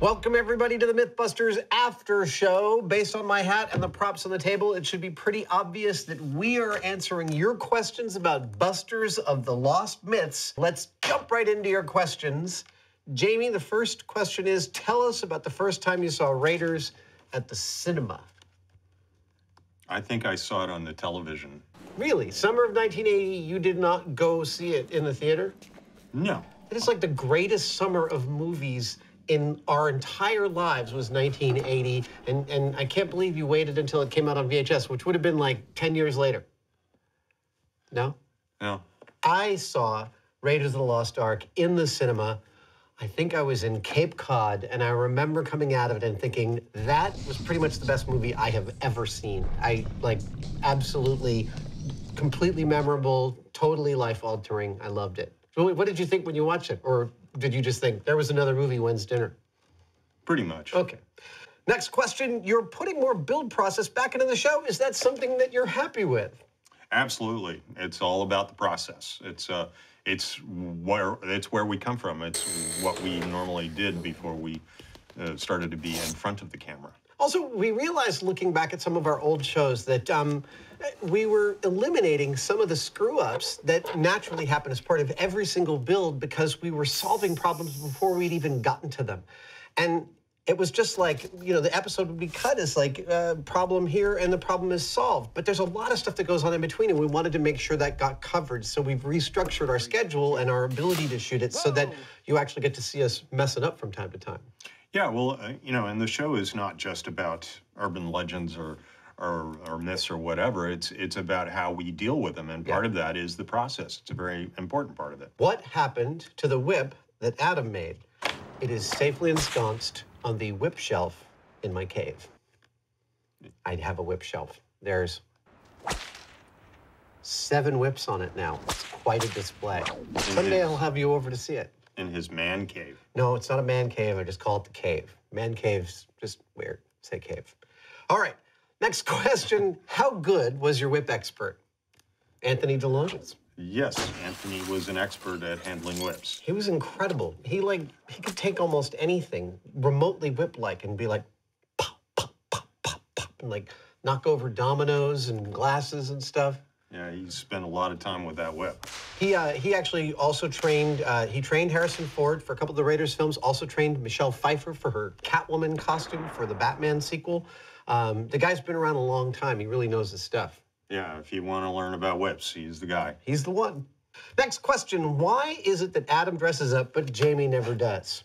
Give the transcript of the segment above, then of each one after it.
Welcome, everybody, to the MythBusters After Show. Based on my hat and the props on the table, it should be pretty obvious that we are answering your questions about busters of the lost myths. Let's jump right into your questions. Jamie, the first question is, tell us about the first time you saw Raiders at the cinema. I think I saw it on the television. Really? Summer of 1980, you did not go see it in the theater? No. It is like the greatest summer of movies in our entire lives was 1980, and I can't believe you waited until it came out on VHS, which would have been like 10 years later. No? No. I saw Raiders of the Lost Ark in the cinema. I think I was in Cape Cod, and I remember coming out of it and thinking, that was pretty much the best movie I have ever seen. Absolutely, completely memorable, totally life-altering. I loved it. So what did you think when you watched it? Or did you just think, there was another movie, when's dinner? Pretty much. Okay. Next question, you're putting more build process back into the show. Is that something that you're happy with? Absolutely. It's all about the process. It's where we come from. It's what we normally did before we started to be in front of the camera. Also, we realized looking back at some of our old shows that we were eliminating some of the screw-ups that naturally happen as part of every single build because we were solving problems before we'd even gotten to them. And it was just like, you know, the episode would be cut as like, problem here and the problem is solved. But there's a lot of stuff that goes on in between, and we wanted to make sure that got covered. So we've restructured our schedule and our ability to shoot it so that you actually get to see us messing up from time to time. Yeah, well, you know, and the show is not just about urban legends or myths or whatever. It's about how we deal with them, and part of that is the process. It's a very important part of it. What happened to the whip that Adam made? It is safely ensconced on the whip shelf in my cave. I have a whip shelf. There's 7 whips on it now. It's quite a display. Someday I'll have you over to see it. In his man cave. No, it's not a man cave. I just call it the cave. Man cave's just weird. Say cave. All right. Next question. How good was your whip expert? Anthony DeLonges. Yes, Anthony was an expert at handling whips. He was incredible. He could take almost anything remotely whip-like and be like, pop, pop, pop, pop, pop, and like knock over dominoes and glasses and stuff. Yeah, he spent a lot of time with that whip. He actually also trained, he trained Harrison Ford for a couple of the Raiders films, also trained Michelle Pfeiffer for her Catwoman costume for the Batman sequel. The guy's been around a long time. He really knows his stuff. Yeah, if you want to learn about whips, he's the guy. He's the one. Next question, why is it that Adam dresses up but Jamie never does?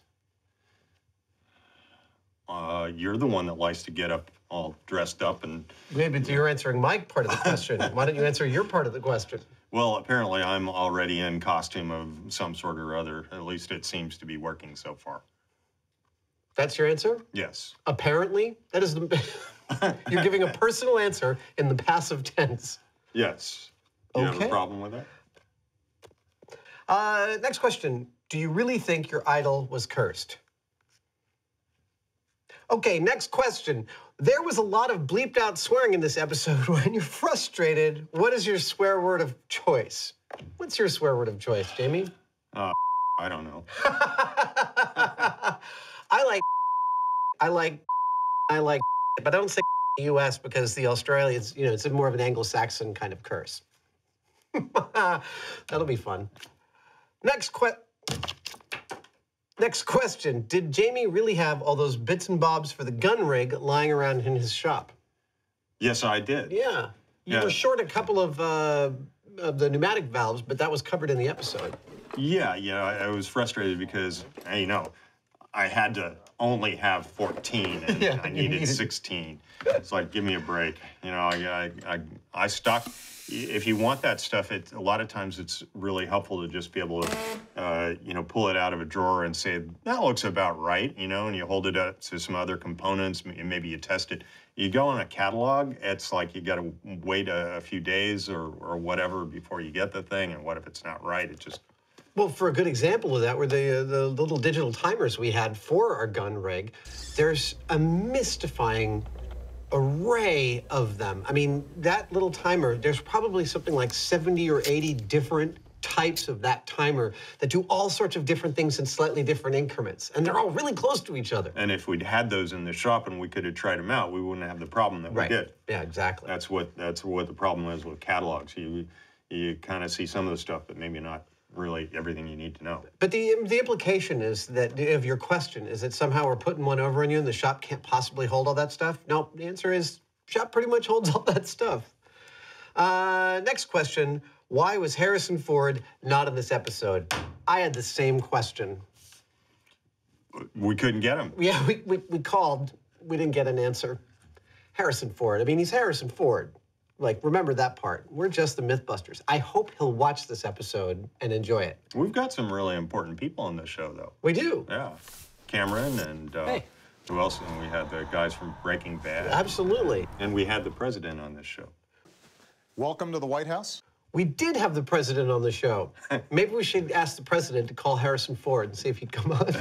You're the one that likes to get up all dressed up and... Maybe you're answering my part of the question. Why don't you answer your part of the question? Well, apparently I'm already in costume of some sort or other. At least it seems to be working so far. That's your answer? Yes. Apparently? That is the... You're giving a personal answer in the passive tense. Yes. You have a problem with that? Next question. Do you really think your idol was cursed? Okay, next question. There was a lot of bleeped out swearing in this episode. When you're frustrated, what is your swear word of choice? What's your swear word of choice, Jamie? I don't know. I like, but I don't say U.S. because the Australians, you know, it's more of an Anglo-Saxon kind of curse. That'll be fun. Next question. Did Jamie really have all those bits and bobs for the gun rig lying around in his shop? Yes, I did. Yeah. You were short a couple of the pneumatic valves, but that was covered in the episode. Yeah, I was frustrated because, you know, I had to only have 14 and I needed 16. It's like, give me a break. You know, I stock. If you want that stuff, a lot of times it's really helpful to just be able to, you know, pull it out of a drawer and say, that looks about right, you know, and you hold it up to some other components, and maybe you test it. You go on a catalog, it's like you got to wait a few days or whatever before you get the thing, and what if it's not right? It just... Well, for a good example of that were the little digital timers we had for our gun rig. There's a mystifying array of them. I mean, that little timer, there's probably something like 70 or 80 different types of that timer that do all sorts of different things in slightly different increments, and they're all really close to each other. And if we'd had those in the shop and we could have tried them out, we wouldn't have the problem that we did. Yeah, exactly. That's what the problem is with catalogs. You kind of see some of the stuff, but maybe not really everything you need to know. But the implication is that, of your question, is that somehow we're putting one over on you and the shop can't possibly hold all that stuff? No, the answer is shop pretty much holds all that stuff. Next question, why was Harrison Ford not in this episode? I had the same question. We couldn't get him. Yeah, we called. We didn't get an answer. Harrison Ford. I mean, he's Harrison Ford. Like, remember that part. We're just the MythBusters. I hope he'll watch this episode and enjoy it. We've got some really important people on this show, though. We do. Yeah. Cameron and who else? And we had the guys from Breaking Bad. Absolutely. And we had the president on this show. Welcome to the White House. We did have the president on the show. Maybe we should ask the president to call Harrison Ford and see if he'd come on.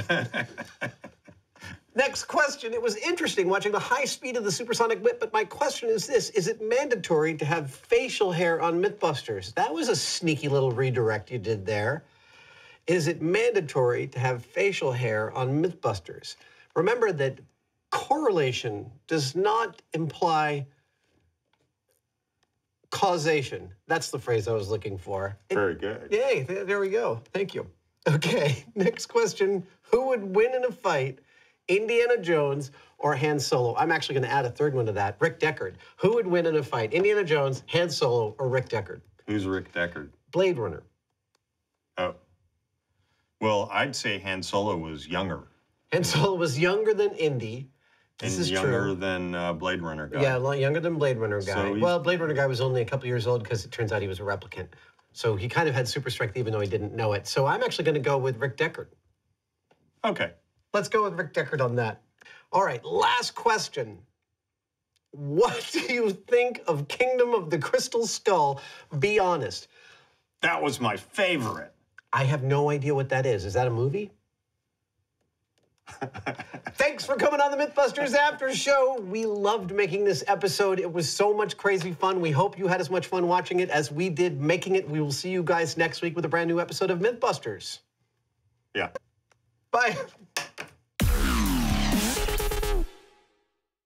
Next question. It was interesting watching the high speed of the supersonic whip, but my question is this. Is it mandatory to have facial hair on MythBusters? That was a sneaky little redirect you did there. Is it mandatory to have facial hair on MythBusters? Remember that correlation does not imply causation. That's the phrase I was looking for. Very good. Yay, there we go. Thank you. Okay, next question. Who would win in a fight, Indiana Jones or Han Solo? I'm actually going to add a third one to that, Rick Deckard. Who would win in a fight, Indiana Jones, Han Solo, or Rick Deckard? Who's Rick Deckard? Blade Runner. Oh. Well, I'd say Han Solo was younger. Han Solo was younger than Indy. This is younger true. than Blade Runner guy. Yeah, younger than Blade Runner guy. So well, Blade Runner guy was only a couple years old because it turns out he was a replicant. So he kind of had super strength even though he didn't know it. So I'm actually going to go with Rick Deckard. Okay. Let's go with Rick Deckard on that. All right, last question. What do you think of Kingdom of the Crystal Skull? Be honest. That was my favorite. I have no idea what that is. Is that a movie? Thanks for coming on the MythBusters After Show. We loved making this episode. It was so much crazy fun. We hope you had as much fun watching it as we did making it. We will see you guys next week with a brand new episode of MythBusters. Yeah. Bye.